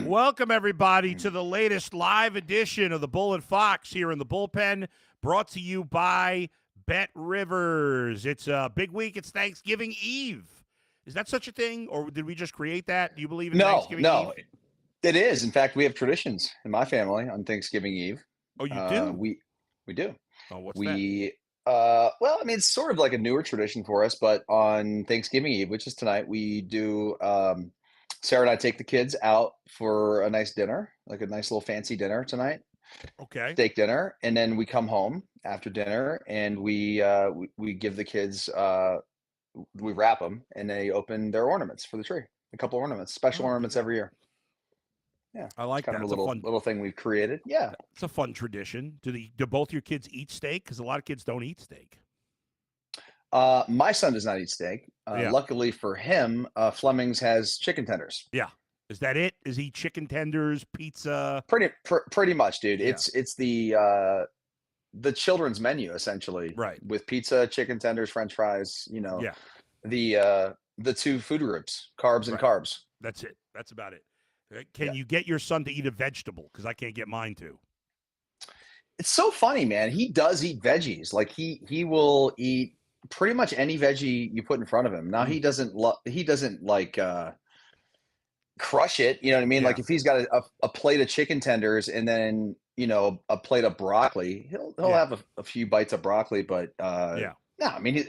Welcome, everybody, to the latest live edition of the Bull and Fox here in the Bullpen, brought to you by Bet Rivers. It's a big week. It's Thanksgiving Eve. Is that such a thing, or did we just create that? Do you believe in Thanksgiving Eve? No, it is. In fact, we have traditions in my family on Thanksgiving Eve. Oh, you do? We do. Oh, what's that? Well, I mean, it's sort of like a newer tradition for us, but on Thanksgiving Eve, which is tonight, we do Sarah and I take the kids out for a nice dinner, like a nice little fancy dinner tonight. Okay. Steak dinner, and then we come home after dinner and we give the kids we wrap them and they open their ornaments for the tree. A couple ornaments, special ornaments every year. Yeah, I like kind that. of a little thing we've created. Yeah, it's a fun tradition. Do both your kids eat steak? Because a lot of kids don't eat steak. My son does not eat steak. Luckily for him, Fleming's has chicken tenders. Yeah, is that it? Is he chicken tenders, pizza? Pretty much, dude. Yeah. It's the children's menu essentially, right? With pizza, chicken tenders, French fries. You know, the two food groups, carbs and carbs. That's it. That's about it. Can you get your son to eat a vegetable? Because I can't get mine to. It's so funny, man. He does eat veggies. Like he will eat pretty much any veggie you put in front of him. Now he doesn't like crush it. You know what I mean? Yeah. Like if he's got a plate of chicken tenders and then a plate of broccoli, he'll have a few bites of broccoli. But no, I mean,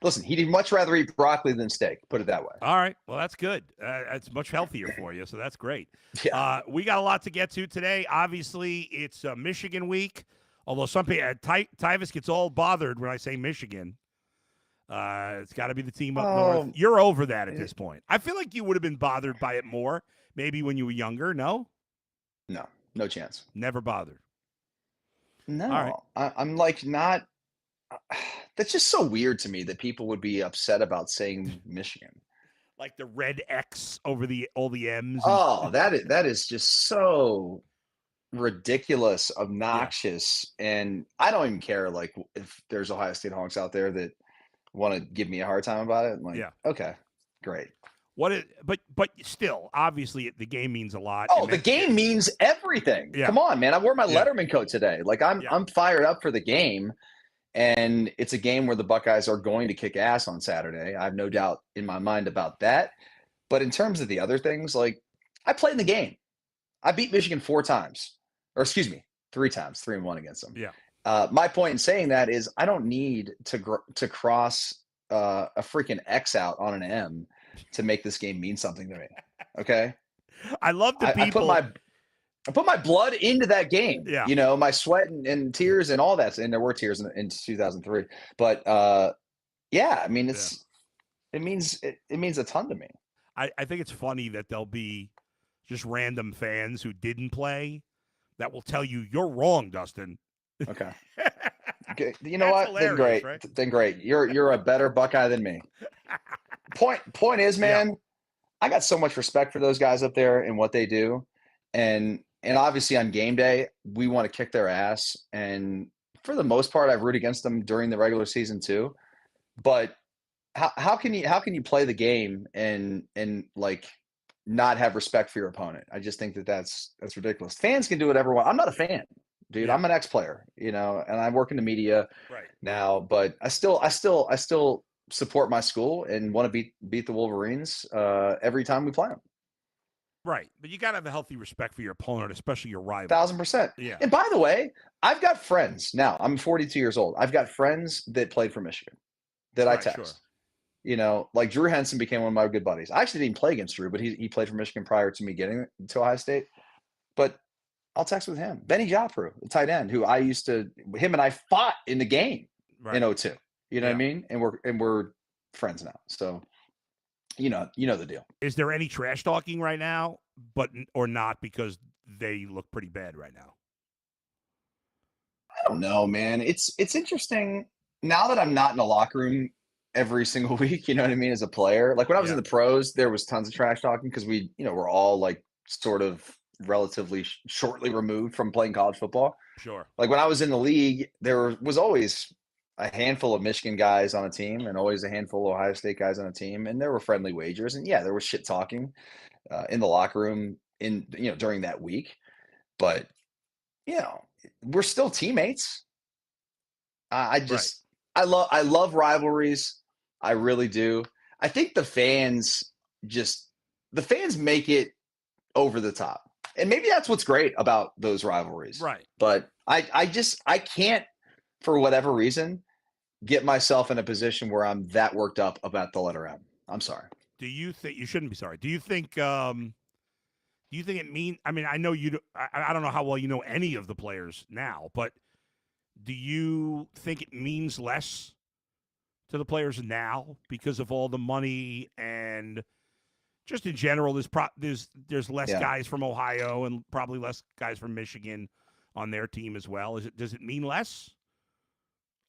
listen, he'd much rather eat broccoli than steak. Put it that way. All right. Well, that's good. It's much healthier for you, so that's great. Yeah. We got a lot to get to today. Obviously, it's Michigan week, although some people, Tyvis gets all bothered when I say Michigan. It's got to be the team up north. You're over that at this point. I feel like you would have been bothered by it more maybe when you were younger. No? No chance. Never bothered. No. All right. I'm like not – that's just so weird to me that people would be upset about saying Michigan. Like the red X over all the M's. Oh, that is just so ridiculous, obnoxious. Yeah. And I don't even care like if there's Ohio State honks out there that want to give me a hard time about it. I'm like, okay, great. But still, obviously the game means a lot. Oh, the game means everything. Yeah. Come on, man. I wore my Letterman coat today. Like I'm fired up for the game. And it's a game where the Buckeyes are going to kick ass on Saturday. I have no doubt in my mind about that. But in terms of the other things, like I played in the game. I beat Michigan 3 times, 3-1 against them. Yeah. My point in saying that is I don't need to cross a freaking X out on an M to make this game mean something to me. Okay. I love the people. I put my blood into that game, my sweat and tears and all that. And there were tears in 2003, but I mean, it means a ton to me. I think it's funny that there'll be just random fans who didn't play that will tell you you're wrong, Dustin. Okay. You know what? Then great. Right? Then great. You're a better Buckeye than me. Point is, man, I got so much respect for those guys up there and what they do. And obviously on game day, we want to kick their ass. And for the most part, I root against them during the regular season too. But how can you play the game and like not have respect for your opponent? I just think that's ridiculous. Fans can do whatever. I'm not a fan, dude. I'm an ex-player, and I work in the media now. But I still support my school and want to beat the Wolverines every time we play them. Right, but you got to have a healthy respect for your opponent, especially your rival. 1,000%. Yeah. And by the way, I've got friends now. I'm 42 years old. I've got friends that played for Michigan that I text. Sure. Like Drew Henson became one of my good buddies. I actually didn't play against Drew, but he played for Michigan prior to me getting to Ohio State. But I'll text with him. Benny Joffre, the tight end, who him and I fought in the game in 2002. You know what I mean? And we're friends now. So. You know the deal. Is there any trash talking right now, or not because they look pretty bad right now? I don't know, man. It's interesting now that I'm not in the locker room every single week. You know what I mean? As a player, like when I was in the pros, there was tons of trash talking because we're all like sort of relatively shortly removed from playing college football. Sure. Like when I was in the league, there was always a handful of Michigan guys on a team and always a handful of Ohio State guys on a team. And there were friendly wagers. And there was shit talking in the locker room during that week. But, we're still teammates. I love rivalries. I really do. I think the fans make it over the top. And maybe that's what's great about those rivalries. Right. But I can't, for whatever reason, get myself in a position where I'm that worked up about the letter M. I'm sorry. Do you think you shouldn't be sorry? Do you think it mean? I mean, I know you. I don't know how well you know any of the players now, but do you think it means less to the players now because of all the money and just in general? There's less guys from Ohio and probably less guys from Michigan on their team as well. Does it mean less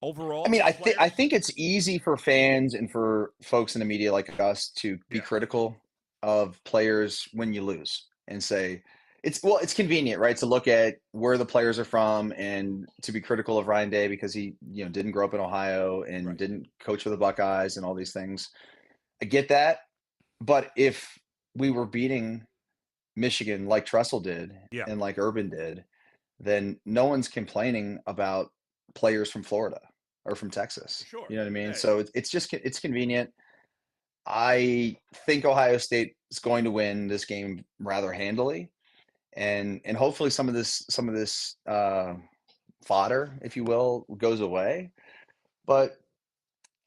overall? I mean, I think it's easy for fans and for folks in the media like us to be critical of players when you lose and say it's convenient, right, to look at where the players are from and to be critical of Ryan Day because he didn't grow up in Ohio and didn't coach for the Buckeyes and all these things. I get that, but if we were beating Michigan like Tressel did and like Urban did, then no one's complaining about players from Florida or from Texas. Sure. You know what I mean? So it's convenient. I think Ohio State is going to win this game rather handily. And hopefully some of this fodder, if you will, goes away. But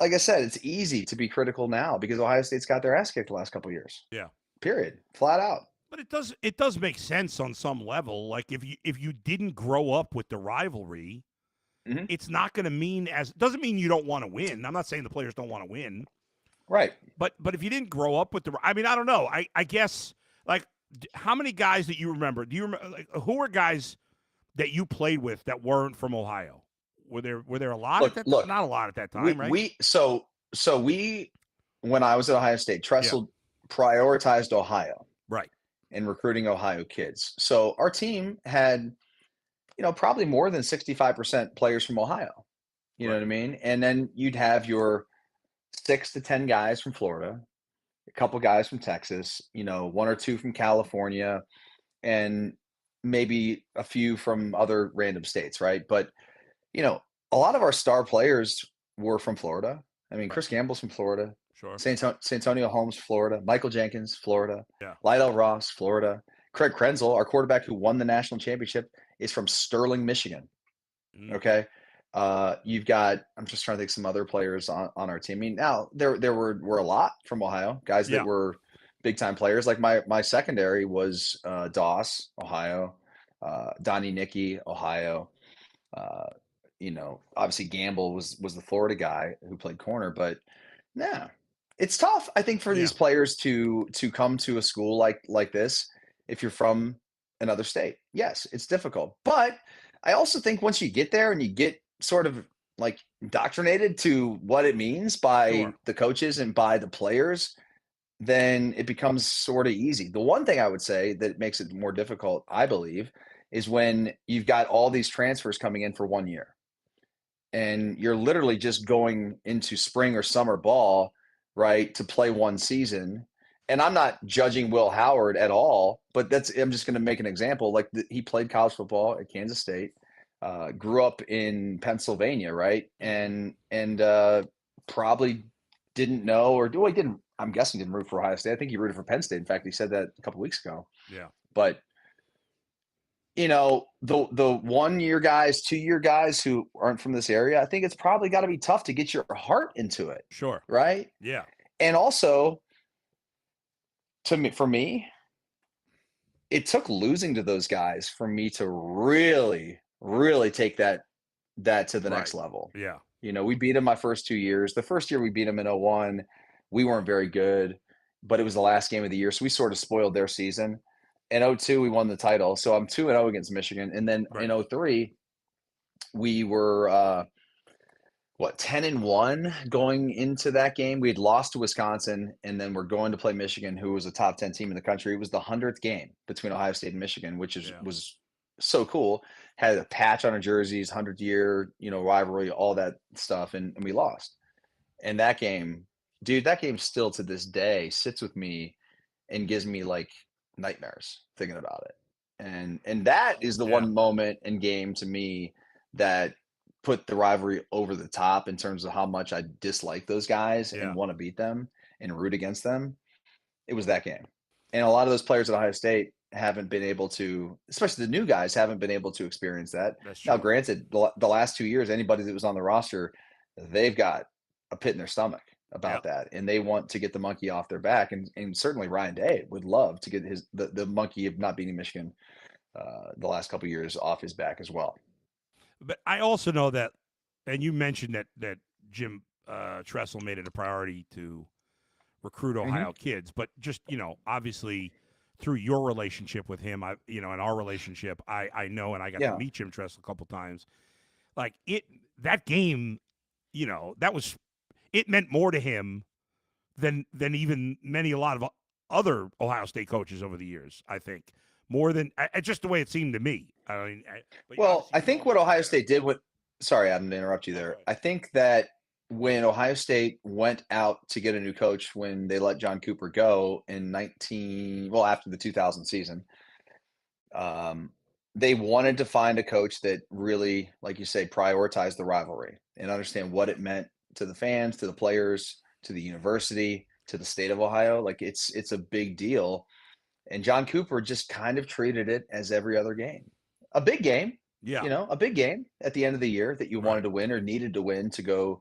like I said, it's easy to be critical now because Ohio State's got their ass kicked the last couple of years. Yeah. Period. Flat out. But it does make sense on some level. Like if you didn't grow up with the rivalry, it's not going to mean doesn't mean you don't want to win. I'm not saying the players don't want to win. Right. But if you didn't grow up with I mean, I don't know. I guess like how many guys that you remember? Do you remember who were guys that you played with that weren't from Ohio? Were there a lot at that time? Not a lot at that time, right? So when I was at Ohio State, Tressel prioritized Ohio. Right. And recruiting Ohio kids. So our team had, probably more than 65% players from Ohio. You know what I mean? And then you'd have your 6 to 10 guys from Florida, a couple guys from Texas, 1 or 2 from California, and maybe a few from other random states, right? But, a lot of our star players were from Florida. I mean, Chris Gamble's from Florida. Sure. Santonio Holmes, Florida. Michael Jenkins, Florida. Yeah. Lydell Ross, Florida. Craig Krenzel, our quarterback who won the national championship, is from Sterling, Michigan. Okay. You've got, I'm just trying to think some other players on our team. I mean, now there were a lot from Ohio, guys that were big time players. Like my secondary was Doss, Ohio, Donnie Nicky, Ohio. Obviously Gamble was the Florida guy who played corner, but it's tough, I think, for these players to come to a school like this if you're from another state. Yes, it's difficult. But I also think once you get there and you get sort of like indoctrinated to what it means by the coaches and by the players, then it becomes sort of easy. The one thing I would say that makes it more difficult, I believe, is when you've got all these transfers coming in for 1 year. And you're literally just going into spring or summer ball, right, to play one season. And I'm not judging Will Howard at all, but I'm just going to make an example. Like he played college football at Kansas State, grew up in Pennsylvania, right, and probably didn't know or he didn't. I'm guessing didn't root for Ohio State. I think he rooted for Penn State. In fact, he said that a couple weeks ago. Yeah, but the 1 year guys, 2 year guys who aren't from this area, I think it's probably got to be tough to get your heart into it. Sure. Right. Yeah. And also, for me, it took losing to those guys for me to really, really take that to the next level. Yeah. We beat them my first 2 years. The first year we beat them in 2001. We weren't very good, but it was the last game of the year. So we sort of spoiled their season. In 2002, we won the title. So I'm 2-0 against Michigan. And then in 2003, we were 10-1 going into that game. We had lost to Wisconsin, and then we're going to play Michigan, who was a top 10 team in the country. It was the 100th game between Ohio State and Michigan, which was so cool. Had a patch on our jerseys, 100-year, rivalry, all that stuff, and we lost. And that game, dude, that game still to this day sits with me and gives me like nightmares thinking about it. And that is the one moment in game to me that put the rivalry over the top in terms of how much I dislike those guys and want to beat them and root against them. It was that game. And a lot of those players at Ohio State haven't been able to, especially the new guys, haven't been able to experience that. Now, granted, the last 2 years, anybody that was on the roster, they've got a pit in their stomach about that, and they want to get the monkey off their back. And certainly Ryan Day would love to get the monkey of not beating Michigan the last couple of years off his back as well. But I also know that, and you mentioned that Jim Tressel made it a priority to recruit Ohio kids, but just, obviously through your relationship with him, and our relationship, I know, and I got to meet Jim Tressel a couple times. Like that game, it meant more to him than even a lot of other Ohio State coaches over the years. I think more than just the way it seemed to me. I mean, I think what Ohio State did. Sorry, Adam, to interrupt you there. I think that when Ohio State went out to get a new coach, when they let John Cooper go in after the 2000 season, they wanted to find a coach that really, like you say, prioritized the rivalry and understand what it meant to the fans, to the players, to the university, to the state of Ohio. Like it's a big deal. And John Cooper just kind of treated it as every other game, a big game, a big game at the end of the year that you wanted to win or needed to win to go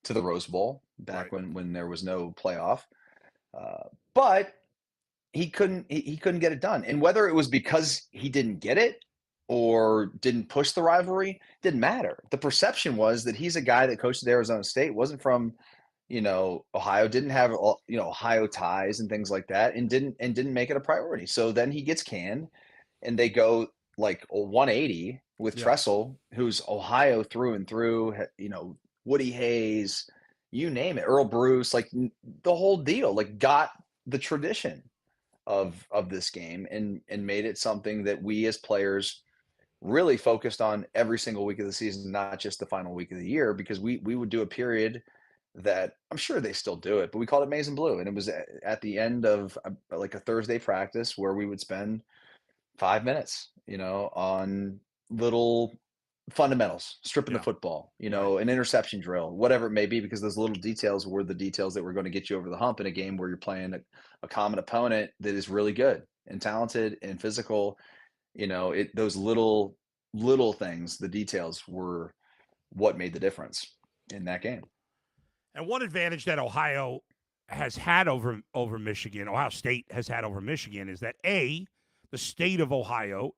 to the Rose Bowl back when there was no playoff. But he couldn't get it done. And whether it was because he didn't get it or didn't push the rivalry, didn't matter. The perception was that he's a guy that coached at Arizona State, wasn't from, Ohio, didn't have, Ohio ties and things like that, and didn't make it a priority. So then he gets canned and they go like a 180 with Tressel, who's Ohio through and through, Woody Hayes, you name it, Earl Bruce, like the whole deal, like got the tradition of this game and made it something that we as players really focused on every single week of the season, not just the final week of the year, because we would do a period that I'm sure they still do it, but we called it Maize and Blue. And it was at the end of like a Thursday practice where we would spend 5 minutes, on little fundamentals, stripping the football, an interception drill, whatever it may be, because those little details were the details that were going to get you over the hump in a game where you're playing a common opponent that is really good and talented and physical. Those little things, the details were what made the difference in that game. And one advantage that Ohio has had over Michigan, Ohio State has had over Michigan, is that the state of Ohio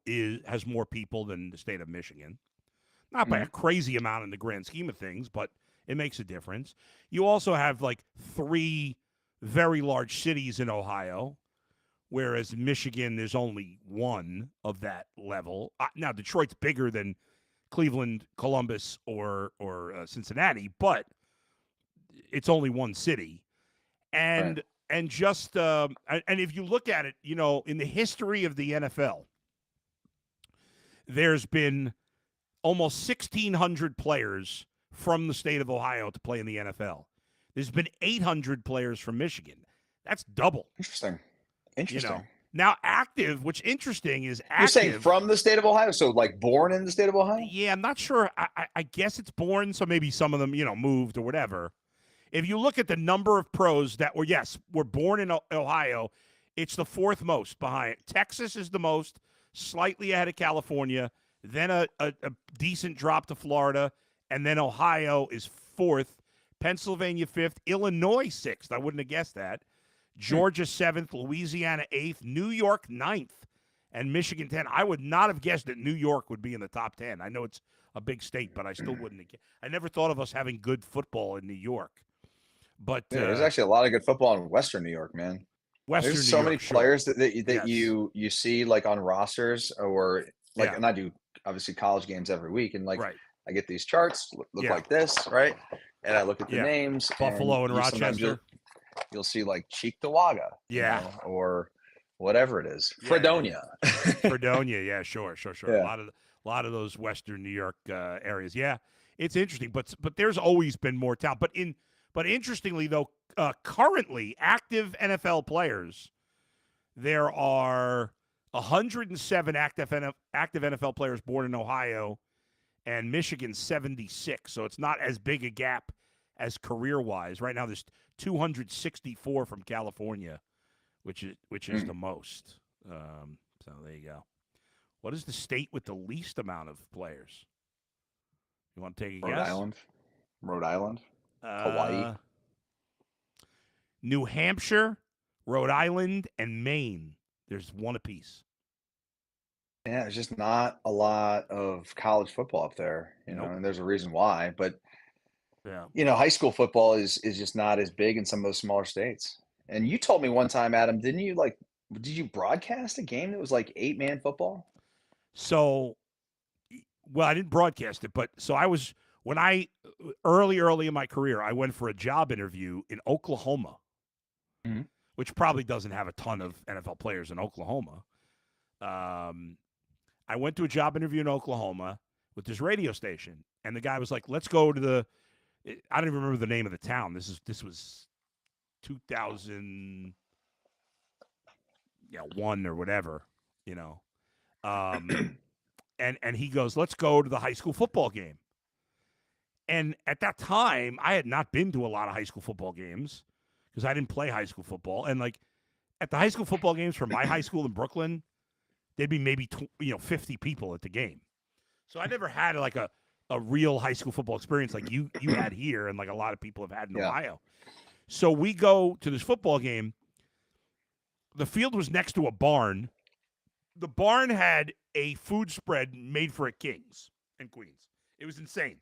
has more people than the state of Michigan. Not by a crazy amount in the grand scheme of things, but it makes a difference. You also have like 3 very large cities in Ohio, whereas Michigan, there's only one of that level. Now, Detroit's bigger than Cleveland, Columbus, or Cincinnati, but it's only one city. And just and if you look at it, in the history of the NFL, there's been almost 1,600 players from the state of Ohio to play in the NFL. There's been 800 players from Michigan. That's double. Interesting. Now, active, which interesting is active. You're saying from the state of Ohio? So like born in the state of Ohio? Yeah, I'm not sure. I guess it's born, so maybe some of them, moved or whatever. If you look at the number of pros that were born in Ohio, it's the 4th most behind. Texas is the most, slightly ahead of California, then a decent drop to Florida, and then Ohio is 4th, Pennsylvania 5th, Illinois 6th. I wouldn't have guessed that. Georgia 7th, Louisiana 8th, New York 9th, and Michigan 10th. I would not have guessed that New York would be in the top 10. I know it's a big state, but I still wouldn't have guessed. I never thought of us having good football in New York. But there's actually a lot of good football in Western New York, man. There's so many players that you see like on rosters or like, and I do obviously college games every week, and like I get these charts look like this, right? And I look at the names, Buffalo and Rochester. You'll see like Cheek Tawaga, or whatever it is, Fredonia. Fredonia, sure. Yeah. A lot of those Western New York areas. Yeah, it's interesting, but there's always been more talent. But interestingly, though, currently active NFL players, there are 107 active NFL players born in Ohio, and Michigan 76. So it's not as big a gap as career-wise. Right now, there's 264 from California, which is the most. So there you go. What is the state with the least amount of players? You want to take a guess? Rhode Island. Hawaii. New Hampshire, Rhode Island, and Maine. There's one apiece. Yeah, there's just not a lot of college football up there, and there's a reason why. But high school football is just not as big in some of those smaller states. And you told me one time, Adam, did you broadcast a game that was like 8-man football? So, well, I didn't broadcast it, but so I was early in my career, I went for a job interview in Oklahoma, which probably doesn't have a ton of NFL players in Oklahoma. I went to a job interview in Oklahoma with this radio station, and the guy was like, "Let's go to I don't even remember the name of the town. This was 2001 or whatever, and he goes, "Let's go to the high school football game." And at that time, I had not been to a lot of high school football games because I didn't play high school football. And like at the high school football games for my high school in Brooklyn, there'd be maybe 50 people at the game. So I never had like a real high school football experience like you had here and like a lot of people have had in Ohio. So we go to this football game. The field was next to a barn. The barn had a food spread made for kings and queens. It was insane.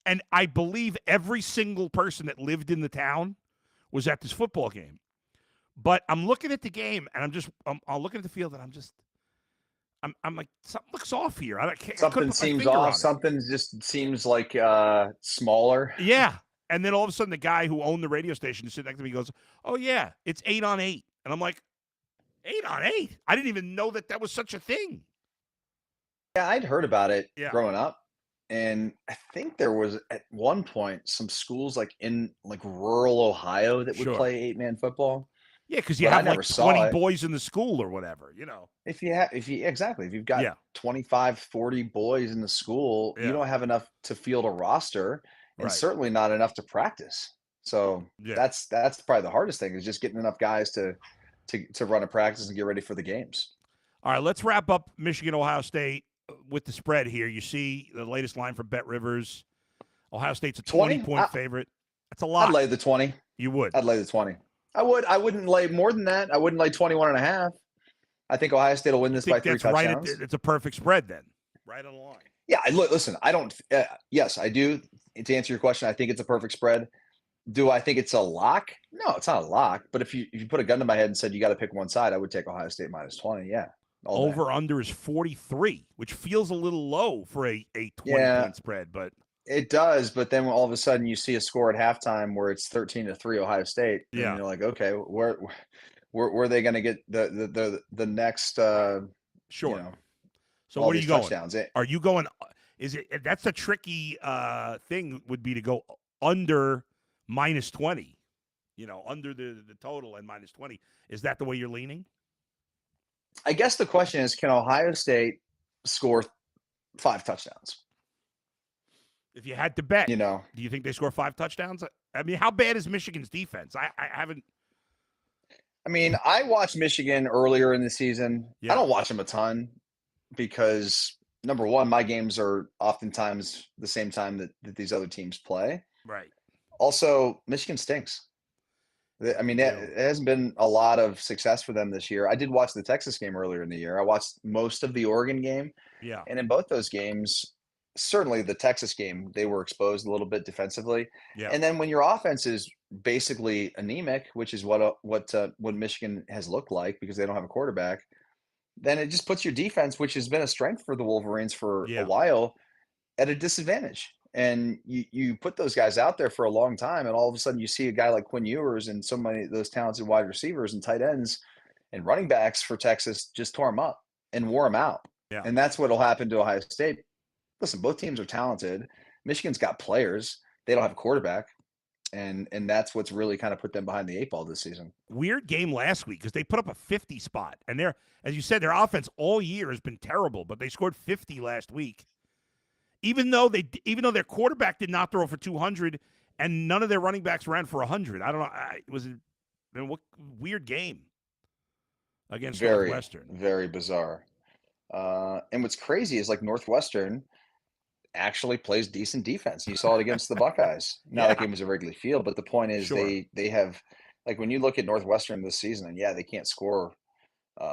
And I believe every single person that lived in the town was at this football game. But I'm looking at the game, and I'm looking at the field, and I'm like, something looks off here. Something seems off. Something just seems like smaller. Yeah. And then all of a sudden, the guy who owned the radio station is sitting next to me goes, "Oh, yeah, it's 8-on-8." And I'm like, 8-on-8? I didn't even know that was such a thing. Yeah, I'd heard about it growing up. And I think there was at one point some schools like in like rural Ohio that would play 8-man football. Yeah, because you have like 20 boys in the school or whatever, If you've got 25, 40 boys in the school, you don't have enough to field a roster, and certainly not enough to practice. So that's probably the hardest thing is just getting enough guys to run a practice and get ready for the games. All right, let's wrap up Michigan, Ohio State with the spread here. You see the latest line from Bet Rivers. Ohio State's a 20-point favorite. That's a lot. I'd lay the 20. You would? I'd lay the 20. I would. I wouldn't lay more than that. I wouldn't lay 21.5. I think Ohio State will win this by 3 touchdowns. It's a perfect spread then. Right on the line. Yeah, listen, I don't yes, I do. To answer your question, I think it's a perfect spread. Do I think it's a lock? No, it's not a lock. But if you put a gun to my head and said you got to pick one side, I would take Ohio State minus 20. Yeah. Over under is 43, which feels a little low for a 20-point spread, but it does. But then all of a sudden you see a score at halftime where it's 13-3 Ohio State. And you're like, okay, where are they going to get the next? Sure. So what are you touchdowns? Going? Are you going? Is it? That's a tricky thing. Would be to go under minus 20. Under the total and minus 20. Is that the way you're leaning? I guess the question is, can Ohio State score 5 touchdowns? If you had to bet, do you think they score 5 touchdowns? I mean, how bad is Michigan's defense? I haven't. I mean, I watched Michigan earlier in the season. I don't watch them a ton because, number one, my games are oftentimes the same time that these other teams play. Right. Also, Michigan stinks. I mean, it hasn't been a lot of success for them this year. I did watch the Texas game earlier in the year. I watched most of the Oregon game. Yeah. And in both those games, certainly the Texas game, they were exposed a little bit defensively. Yeah. And then when your offense is basically anemic, which is what Michigan has looked like because they don't have a quarterback, then it just puts your defense, which has been a strength for the Wolverines for a while, at a disadvantage. And you put those guys out there for a long time, and all of a sudden you see a guy like Quinn Ewers and so many of those talented wide receivers and tight ends and running backs for Texas just tore them up and wore them out. Yeah. And that's what will happen to Ohio State. Listen, both teams are talented. Michigan's got players. They don't have a quarterback. And that's what's really kind of put them behind the 8 ball this season. Weird game last week because they put up a 50 spot. And they're, as you said, their offense all year has been terrible, but they scored 50 last week. Even though their quarterback did not throw for 200 and none of their running backs ran for 100. I don't know. It was a weird game against Northwestern. Very bizarre. And what's crazy is like Northwestern actually plays decent defense. You saw it against the Buckeyes. Now that game was a Wrigley Field, but the point is they have, like, when you look at Northwestern this season, and they can't score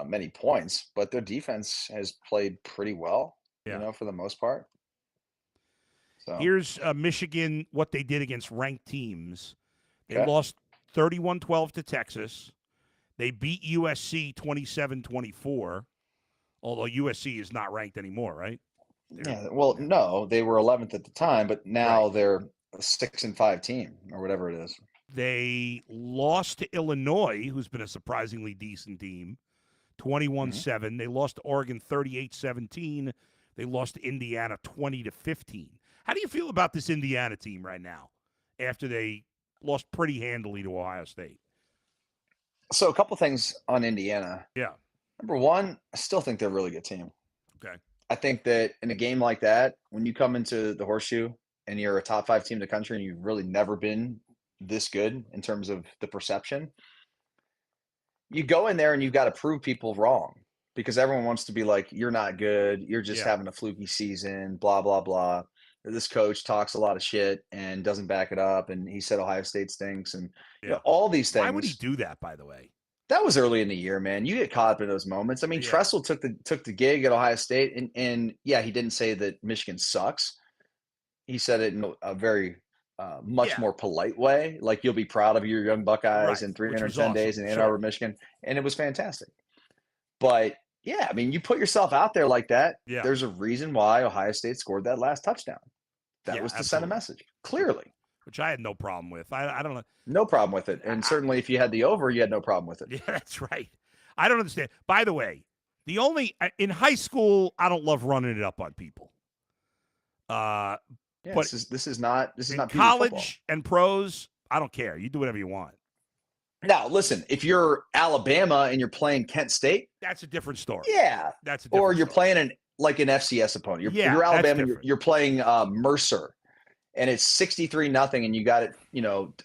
many points, but their defense has played pretty well, for the most part. So here's Michigan, what they did against ranked teams. They lost 31-12 to Texas. They beat USC 27-24, although USC is not ranked anymore, right? No, they were 11th at the time, but now they're a 6-5 team or whatever it is. They lost to Illinois, who's been a surprisingly decent team, 21-7. They lost to Oregon 38-17. They lost to Indiana 20-15. How do you feel about this Indiana team right now after they lost pretty handily to Ohio State? So a couple things on Indiana. Yeah. Number one, I still think they're a really good team. Okay. I think that in a game like that, when you come into the Horseshoe and you're a top 5 team in the country and you've really never been this good in terms of the perception, you go in there and you've got to prove people wrong because everyone wants to be like, you're not good. You're just having a fluky season, blah, blah, blah. This coach talks a lot of shit and doesn't back it up. And he said Ohio State stinks and all these things. Why would he do that, by the way? That was early in the year, man. You get caught up in those moments. I mean, Tressel took the gig at Ohio State, and he didn't say that Michigan sucks. He said it in a very much more polite way, like you'll be proud of your young Buckeyes in 310 days in Ann Arbor, Michigan, and it was fantastic. But I mean, you put yourself out there like that. Yeah. There's a reason why Ohio State scored that last touchdown. That was to send a message, clearly. Which I had no problem with. I don't know. No problem with it. And certainly if you had the over, you had no problem with it. Yeah, that's right. I don't understand. By the way, in high school, I don't love running it up on people. But this is not college and pros, I don't care. You do whatever you want. Now, listen, if you're Alabama and you're playing Kent State, that's a different story. Yeah. That's a different Or you're story. playing an FCS opponent. You're Alabama, you're playing Mercer. And it's 63-0, and you got it,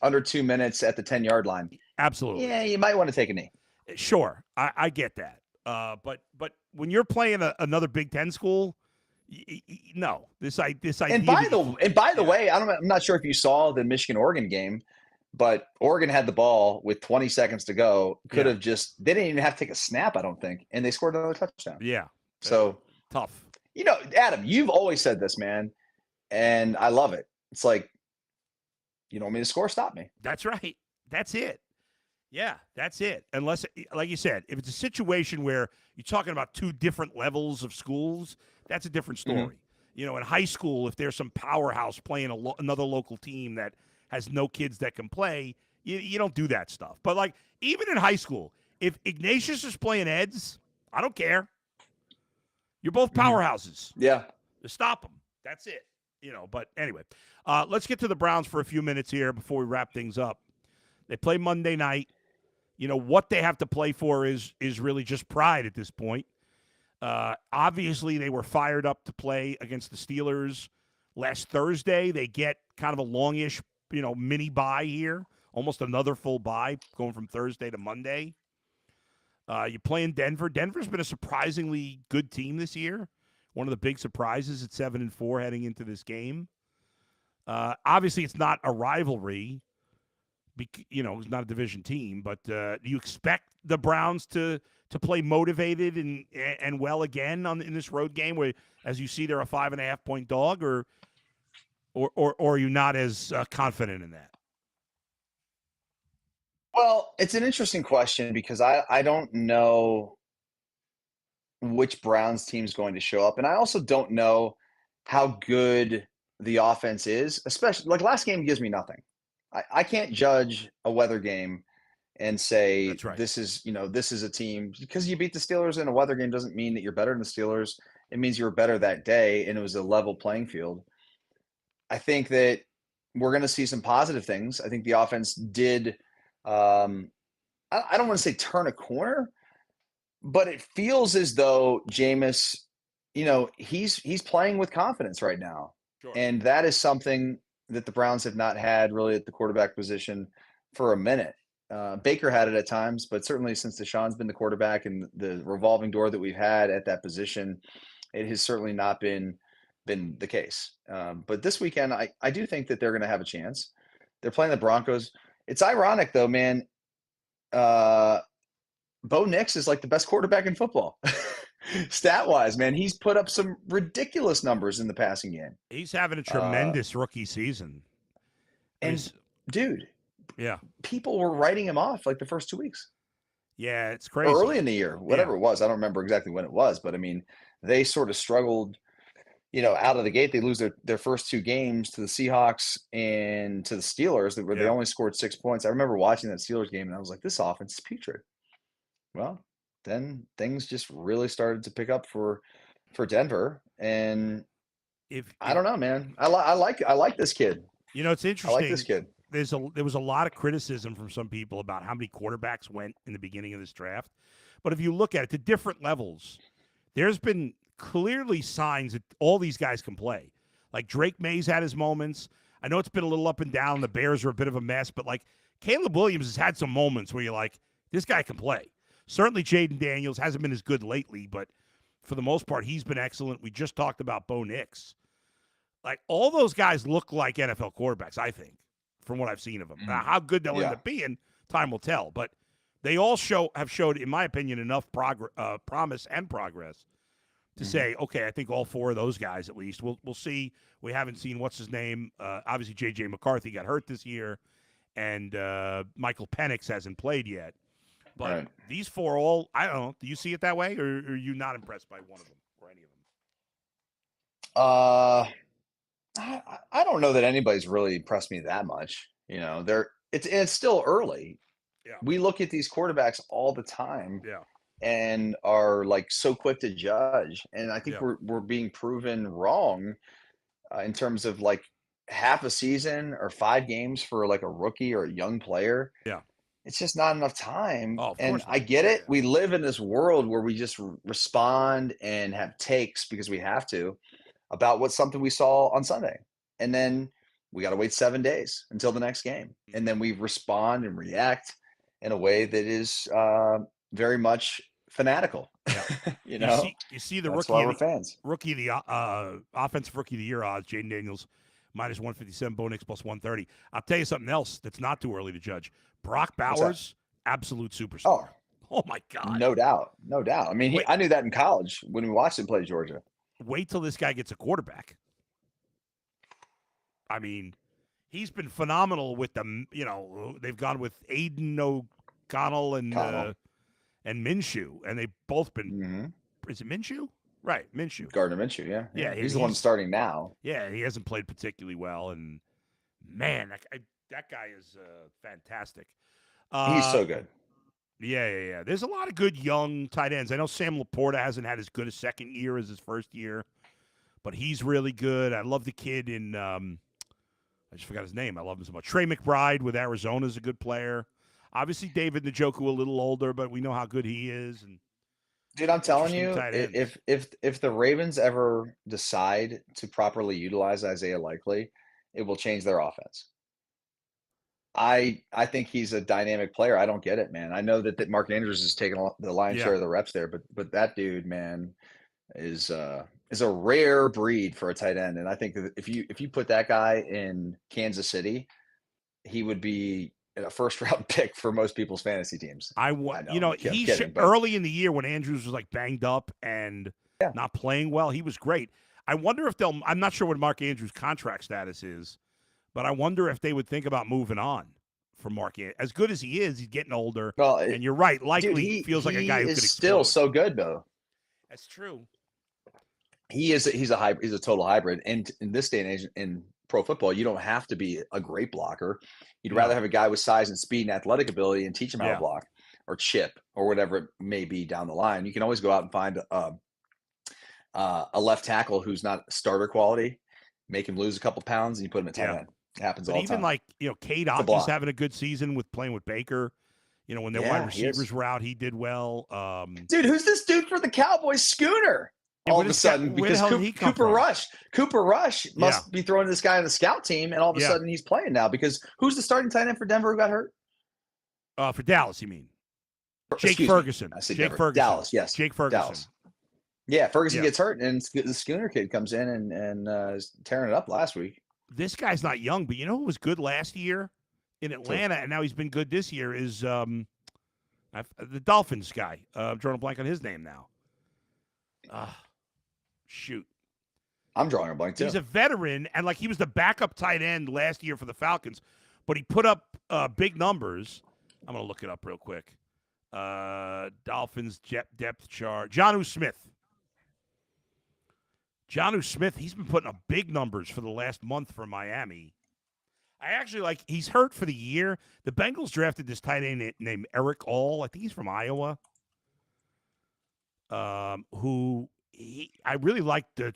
under 2 minutes at the 10-yard line. Absolutely. Yeah, you might want to take a knee. Sure, I get that. But when you're playing another Big Ten school, no, this idea. And by the way, I'm not sure if you saw the Michigan-Oregon game, but Oregon had the ball with 20 seconds to go. They didn't even have to take a snap, I don't think, and they scored another touchdown. Yeah. So tough. Adam, you've always said this, man, and I love it. It's like, you don't want me to score, stop me. That's right. That's it. Yeah, that's it. Unless, like you said, if it's a situation where you're talking about two different levels of schools, that's a different story. Mm-hmm. In high school, if there's some powerhouse playing another local team that has no kids that can play, you don't do that stuff. But, like, even in high school, if Ignatius is playing Eds, I don't care. You're both powerhouses. Yeah. Just stop them. That's it. But anyway, let's get to the Browns for a few minutes here before we wrap things up. They play Monday night. What they have to play for is really just pride at this point. Obviously, they were fired up to play against the Steelers last Thursday. They get kind of a longish, mini bye here, almost another full bye going from Thursday to Monday. You play in Denver. Denver's been a surprisingly good team this year. One of the big surprises at 7-4 heading into this game. Obviously, it's not a rivalry. It's not a division team. But do you expect the Browns to play motivated and well again in this road game, where, as you see, they're a 5.5-point dog, or are you not as confident in that? Well, it's an interesting question because I don't know which Browns team is going to show up. And I also don't know how good the offense is, especially like last game gives me nothing. I can't judge a weather game and say this is a team because you beat the Steelers in a weather game doesn't mean that you're better than the Steelers. It means you were better that day and it was a level playing field. I think that we're going to see some positive things. I think the offense did. I don't want to say turn a corner, but it feels as though Jameis, he's playing with confidence right now. Sure. And that is something that the Browns have not had really at the quarterback position for a minute. Baker had it at times, but certainly since Deshaun's been the quarterback and the revolving door that we've had at that position, it has certainly not been the case. But this weekend, I do think that they're going to have a chance. They're playing the Broncos. It's ironic though, man. Bo Nix is like the best quarterback in football. Stat-wise, man, he's put up some ridiculous numbers in the passing game. He's having a tremendous rookie season. Dude, yeah, people were writing him off like the first 2 weeks. Yeah, it's crazy. Or early in the year, whatever it was. I don't remember exactly when it was, but I mean, they sort of struggled, out of the gate. They lose their first 2 games to the Seahawks and to the Steelers, where they only scored 6 points. I remember watching that Steelers game, and I was like, this offense is putrid. Well, then things just really started to pick up for Denver, and I don't know, man. I like this kid. It's interesting. I like this kid. There was a lot of criticism from some people about how many quarterbacks went in the beginning of this draft, but if you look at it to different levels, there's been clearly signs that all these guys can play. Like Drake May's had his moments. I know it's been a little up and down. The Bears are a bit of a mess, but like Caleb Williams has had some moments where you're like, this guy can play. Certainly Jaden Daniels hasn't been as good lately, but for the most part, he's been excellent. We just talked about Bo Nix. Like, all those guys look like NFL quarterbacks, I think, from what I've seen of them. Now, how good they'll end up being, time will tell. But they all have showed, in my opinion, enough promise and progress to say, okay, I think all 4 of those guys at least. We'll see. We haven't seen, what's his name? Obviously, J.J. McCarthy got hurt this year, and Michael Penix hasn't played yet. But these 4 all, I don't know. Do you see it that way, or are you not impressed by one of them or any of them? I don't know that anybody's really impressed me that much. It's still early. Yeah. We look at these quarterbacks all the time. Yeah. And are like so quick to judge. And I think we're being proven wrong in terms of like half a season or 5 games for like a rookie or a young player. Yeah. It's just not enough time. Oh, and I get it. We live in this world where we just respond and have takes because we have to about what's something we saw on Sunday. And then we got to wait 7 days until the next game. And then we respond and react in a way that is very much fanatical. Yeah. You see the That's rookie. Why we're fans. Rookie of the offensive rookie of the year odds. Jaden Daniels minus 157, Bo Nix plus 130. I'll tell you something else that's not too early to judge. Brock Bowers, absolute superstar. Oh my God. No doubt. I mean, I knew that in college when we watched him play Georgia. Wait till this guy gets a quarterback. I mean, he's been phenomenal with them. They've gone with Aiden O'Connell and Minshew, and they've both been. Is it Minshew? Right, Minshew. Gardner Minshew, yeah. Yeah, he's the one starting now. Yeah, he hasn't played particularly well, and man, that guy is fantastic. He's so good. Yeah. There's a lot of good young tight ends. I know Sam Laporta hasn't had as good a second year as his first year, but he's really good. I love the kid in I just forgot his name. I love him so much. Trey McBride with Arizona is a good player. Obviously, David Njoku a little older, but we know how good he is. And dude, I'm telling you, if the Ravens ever decide to properly utilize Isaiah Likely, it will change their offense. I think he's a dynamic player. I don't get it, man. I know that Mark Andrews is taking the lion's share of the reps there, but that dude, man, is a rare breed for a tight end. And I think that if you put that guy in Kansas City, he would be a first-round pick for most people's fantasy teams. Early in the year when Andrews was like banged up and not playing well, he was great. I wonder if I'm not sure what Mark Andrews' contract status is, but I wonder if they would think about moving on from Mark. As good as he is, he's getting older. Well, and you're right. Likely feels like a guy who could explode. Still so good though. That's true. He's a hybrid. He's a total hybrid. And in this day and age in pro football, you don't have to be a great blocker. You'd rather have a guy with size and speed and athletic ability and teach him how to block or chip or whatever it may be down the line. You can always go out and find a left tackle who's not starter quality, make him lose a couple pounds, and you put him at tight end. It happens but all the even time. like, Cade Otton's having a good season with playing with Baker. When their wide receivers were out, he did well. Dude, who's this dude for the Cowboys, Schooner? All of a sudden, because Cooper Rush must be throwing this guy on the scout team, and all of a sudden he's playing now. Because who's the starting tight end for Denver who got hurt? For Dallas, you mean? Jake Ferguson. I said Jake Ferguson. Dallas, yes. Jake Ferguson. Dallas. Yeah, Ferguson gets hurt, and the Schooner kid comes in and is tearing it up last week. This guy's not young, but you know who was good last year in Atlanta, and now he's been good this year, is the Dolphins guy. I'm drawing a blank on his name now. Shoot. I'm drawing a blank, too. He's a veteran, and he was the backup tight end last year for the Falcons, but he put up big numbers. I'm going to look it up real quick. Dolphins depth chart. Jonnu Smith. Jonnu Smith, he's been putting up big numbers for the last month for Miami. I actually he's hurt for the year. The Bengals drafted this tight end named Eric All. I think he's from Iowa. I really liked the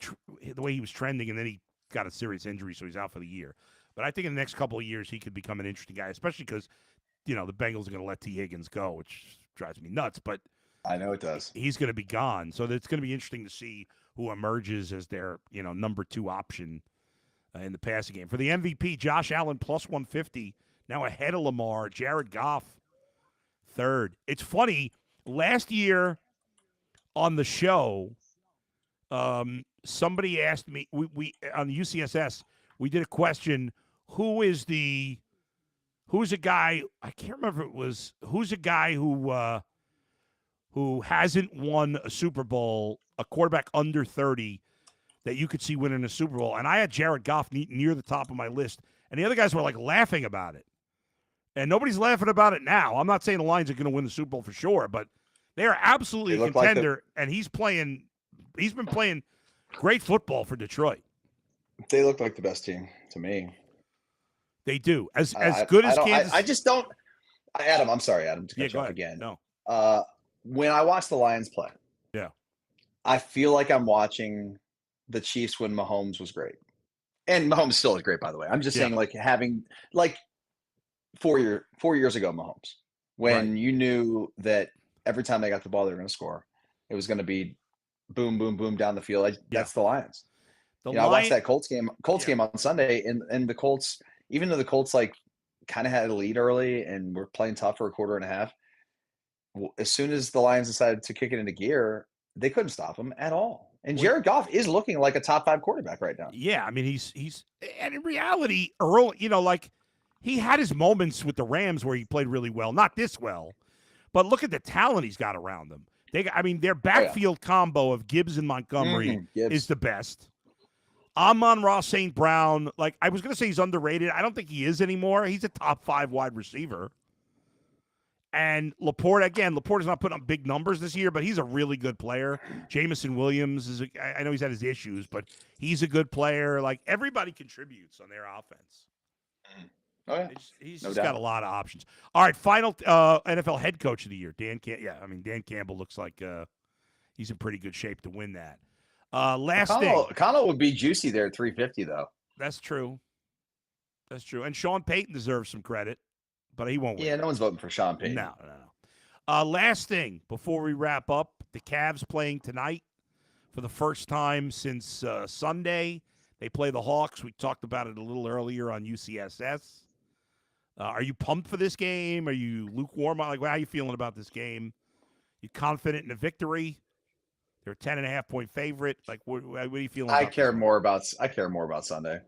way he was trending, and then he got a serious injury, so he's out for the year. But I think in the next couple of years, he could become an interesting guy, especially because, the Bengals are going to let T. Higgins go, which drives me nuts. But I know it does. He's going to be gone. So it's going to be interesting to see who emerges as their, number 2 option in the passing game. For the MVP, Josh Allen plus 150, now ahead of Lamar. Jared Goff, 3rd. It's funny, last year on the show, somebody asked me, we on the UCSS, we did a question, who's a guy, I can't remember if it was, who's a guy who hasn't won a Super Bowl, a quarterback under 30, that you could see winning a Super Bowl. And I had Jared Goff near the top of my list. And the other guys were laughing about it. And nobody's laughing about it now. I'm not saying the Lions are going to win the Super Bowl for sure, but they are absolutely a contender. And he's been playing great football for Detroit. They look like the best team to me. They do. As good as Kansas. I just don't. Adam, I'm sorry, Adam, to cut you off again. No. When I watch the Lions play, I feel like I'm watching the Chiefs when Mahomes was great. And Mahomes still is great, by the way. I'm just saying, having 4 years ago, Mahomes, when you knew that every time they got the ball, they were going to score. It was going to be boom, boom, boom down the field. That's the Lions. I watched that Colts game on Sunday, and the Colts, even though the Colts kind of had a lead early and were playing tough for a quarter and a half, as soon as the Lions decided to kick it into gear, they couldn't stop them at all. And Jared Goff is looking like a top 5 quarterback right now. Yeah, I mean he's and in reality, early, he had his moments with the Rams where he played really well, not this well, but look at the talent he's got around them. Their backfield combo of Gibbs and Montgomery is the best. Amon-Ra St. Brown, I was going to say he's underrated. I don't think he is anymore. He's a top 5 wide receiver. And Laporta's not putting up big numbers this year, but he's a really good player. Jameson Williams I know he's had his issues, but he's a good player. Everybody contributes on their offense. Oh, yeah. He's just got a lot of options. All right, final NFL head coach of the year, Dan Campbell looks like he's in pretty good shape to win that. Connell would be juicy there at 350, though. That's true. And Sean Payton deserves some credit, but he won't win. Yeah, no one's voting for Sean Payton. No. Last thing before we wrap up, the Cavs playing tonight for the first time since Sunday. They play the Hawks. We talked about it a little earlier on UCSS. Are you pumped for this game? Are you lukewarm? How are you feeling about this game? You confident in a victory? They're a 10.5-point favorite. What are you feeling? I care more about Sunday.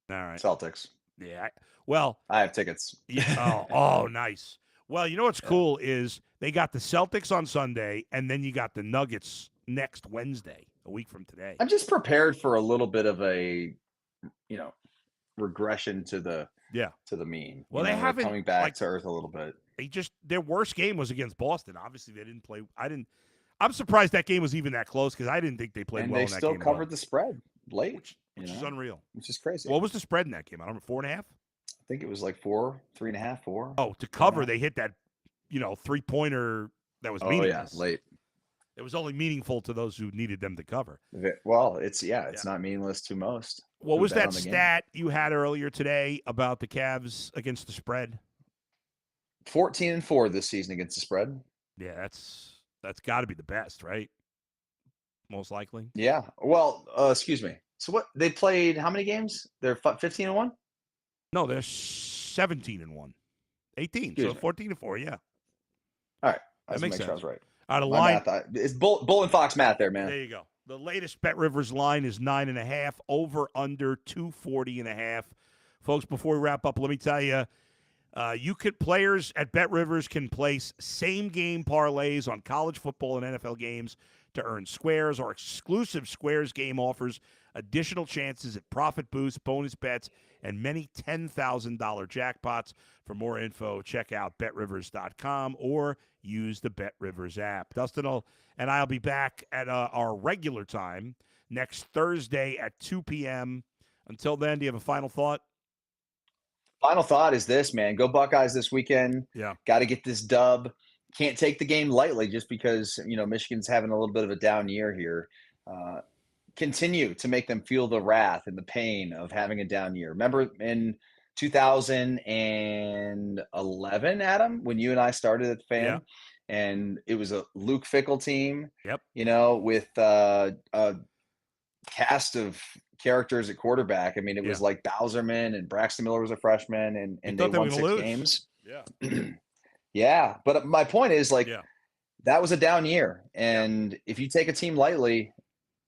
All right, Celtics. Yeah. I have tickets. Yeah. Oh, nice. Well, you know what's cool is they got the Celtics on Sunday, and then you got the Nuggets next Wednesday, a week from today. I'm just prepared for a little bit of a, regression to the mean. Well, they haven't coming back to earth a little bit. Their worst game was against Boston. Obviously, they didn't play. I'm surprised that game was even that close because I didn't think they played well in that game. And they still covered the spread late, which is unreal. Which is crazy. What was the spread in that game? I don't know, 4.5. I think it was 4, 3.5, 4. Oh, to cover, they hit that, 3-pointer that was meaningless. Oh yeah, late. It was only meaningful to those who needed them to cover. Well, it's not meaningless to most. What was that stat you had earlier today about the Cavs against the spread? 14-4 this season against the spread. Yeah, that's got to be the best, right? Most likely. Yeah. Well, excuse me. So what they played? How many games? They're 15-1. No, they're 17-1, 18. So 14-4. Yeah. All right. That makes sense. Sure I was right. Out of line, math, it's Bull and Fox math there, man. There you go. The latest Bet Rivers line is 9.5, over under 240.5. Folks, before we wrap up, let me tell you, players at Bet Rivers can place same game parlays on college football and NFL games to earn squares or exclusive squares game offers, additional chances at profit boosts, bonus bets, and many $10,000 jackpots. For more info, check out betrivers.com or use the Bet Rivers app. Dustin and I will be back at our regular time next Thursday at 2 p.m. Until then, do you have a final thought? Final thought is this, man. Go Buckeyes this weekend. Yeah. Got to get this dub. Can't take the game lightly just because, Michigan's having a little bit of a down year here. Continue to make them feel the wrath and the pain of having a down year. Remember in 2011, Adam, when you and I started at the Fan, and it was a Luke Fickell team, with a cast of characters at quarterback. I mean, it was like Bowserman and Braxton Miller was a freshman, and they won 6 games. Yeah. Yeah. But my point is, that was a down year. And if you take a team lightly,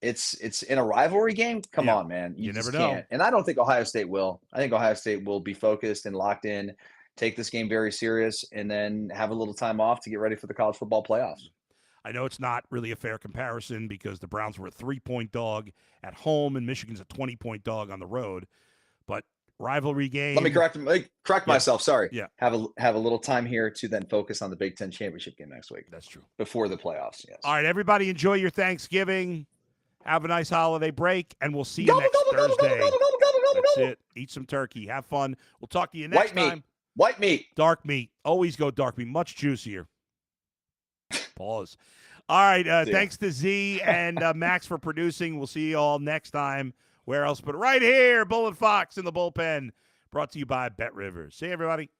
it's in a rivalry game. Come on, man. You never know. And I don't think Ohio State will. I think Ohio State will be focused and locked in, take this game very serious, and then have a little time off to get ready for the college football playoffs. I know it's not really a fair comparison because the Browns were a 3-point dog at home and Michigan's a 20-point dog on the road. But rivalry game. Let me correct myself. Sorry. Yeah. Have a little time here to then focus on the Big Ten championship game next week. That's true. Before the playoffs. Yes. All right, everybody, enjoy your Thanksgiving. Have a nice holiday break, and we'll see you next Thursday. That's it. Eat some turkey. Have fun. We'll talk to you next time. White meat. Dark meat. Always go dark meat. Much juicier. Pause. All right. Thanks to Z and Max for producing. We'll see you all next time. Where else but right here, Bull and Fox in the bullpen. Brought to you by Bet Rivers. See you, everybody.